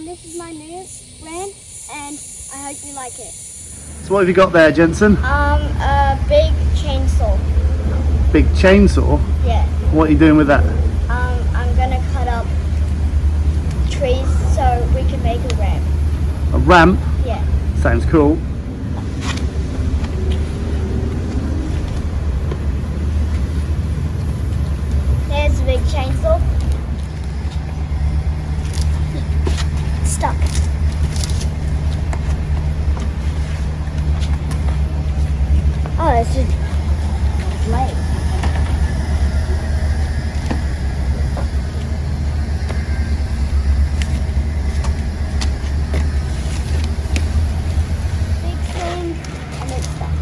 This is my new brand, and I hope you like it. So what have you got there, Jenson? A big chainsaw. Big chainsaw? Yeah. What are you doing with that? I'm gonna cut up trees so we can make a ramp. A ramp? Yeah. Sounds cool. There's a big chainsaw. Stuck. Oh, that's just blade. Big swing, and it's stuck.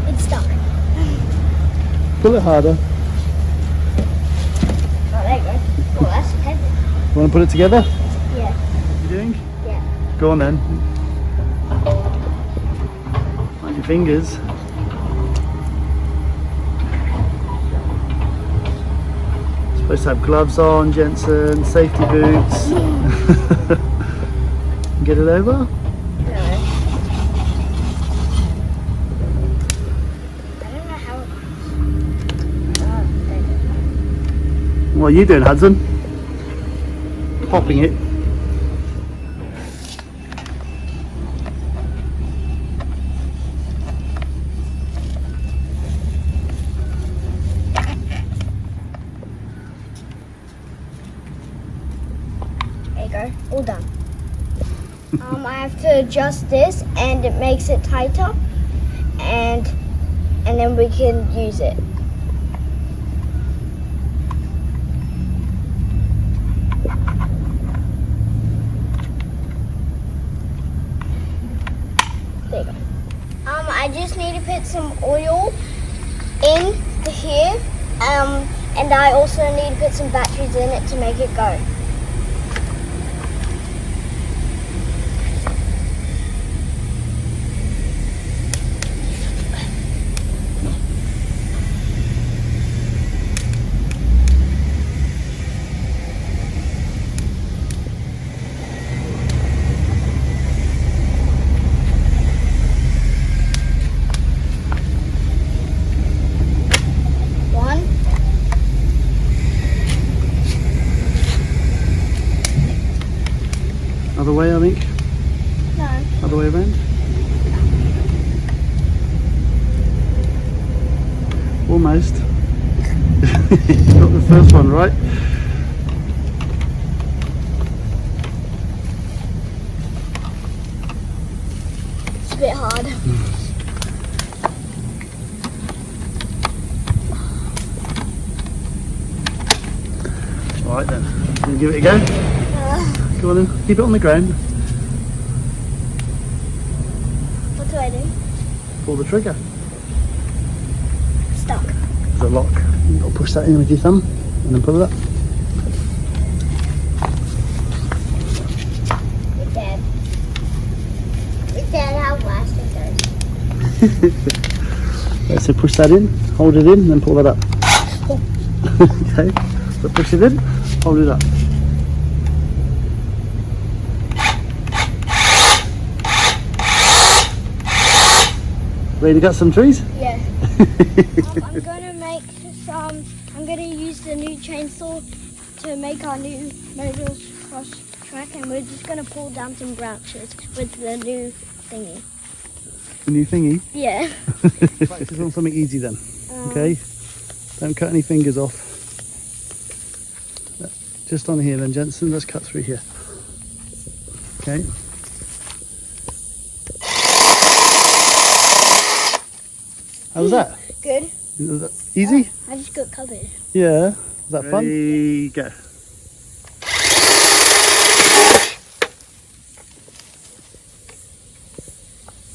It's stuck. Pull it harder. Oh, there you go. Oh, that's heavy. You want to put it together? Yeah. You doing? Yeah. Go on then. Mind your fingers. Supposed to have gloves on, Jenson, safety boots. Get it over? No. I don't know how it works. Oh, there you go. What are you doing, Hudson? Popping it. There you go, all done. I have to adjust this, and it makes it tighter, and then we can use it. There you go. I just need to put some oil in here, and I also need to put some batteries in it to make it go. One. Other way, I think. No. Other way around. Almost. Got the first one right. It's a bit hard. Alright then. Can you give it a go? Go on then. Keep it on the ground. What do I do? Pull the trigger. Stuck. There's a lock. You've got to push that in with your thumb and then pull it up. You're dead. You're dead how fast it goes. Right, so push that in, hold it in, and then pull that up. Okay, so push it in, hold it up. Ready to cut some trees? Yeah. I'm gonna use the new chainsaw to make our new motocross track, and we're just gonna pull down some branches with the new thingy. The new thingy? Yeah. Practice on something easy then, okay? Don't cut any fingers off. Just on here then, Jenson, let's cut through here. Okay. How was that? Good. Was that easy? I just got covered. Yeah. Was that fun? Ready, go.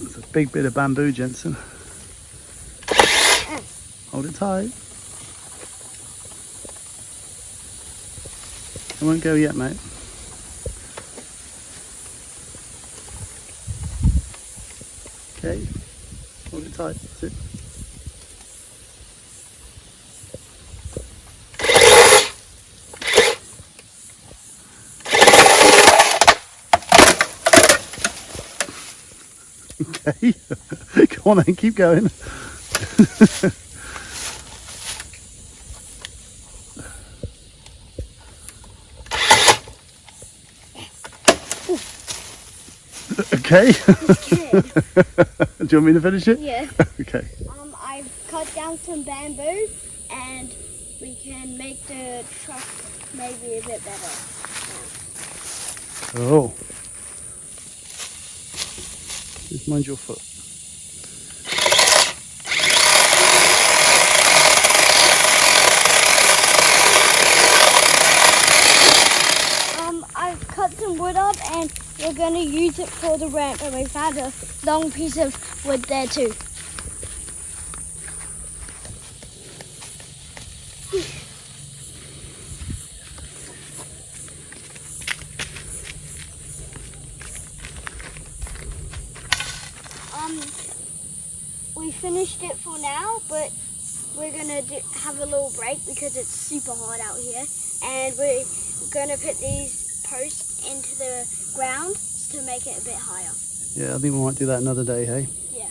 It's a big bit of bamboo, Jenson. Hold it tight. It won't go yet, mate. Okay. Hold it tight. That's it. Okay. Come on then, keep going. Okay. Do you want me to finish it? Yeah. Okay. I've cut down some bamboo and we can make the truck maybe a bit better. Oh. Just mind your foot. I've cut some wood up and we're going to use it for the ramp, and we found a long piece of wood there too. We finished it for now, but we're gonna have a little break because it's super hot out here, and we're gonna put these posts into the ground to make it a bit higher. Yeah, I think we might do that another day, hey? Yeah.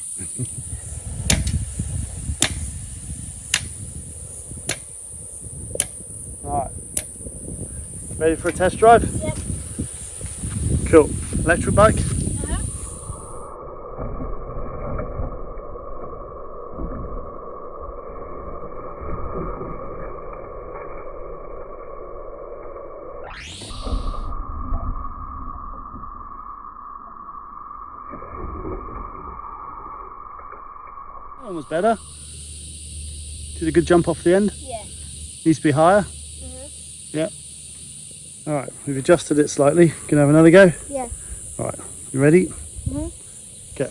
Alright. Ready for a test drive? Yep. Cool. Electric bike? That one was better. Did a good jump off the end. Yeah. Needs to be higher. Yeah. Alright, we've adjusted it slightly. Can I have another go? Yeah. Alright, you ready? Go.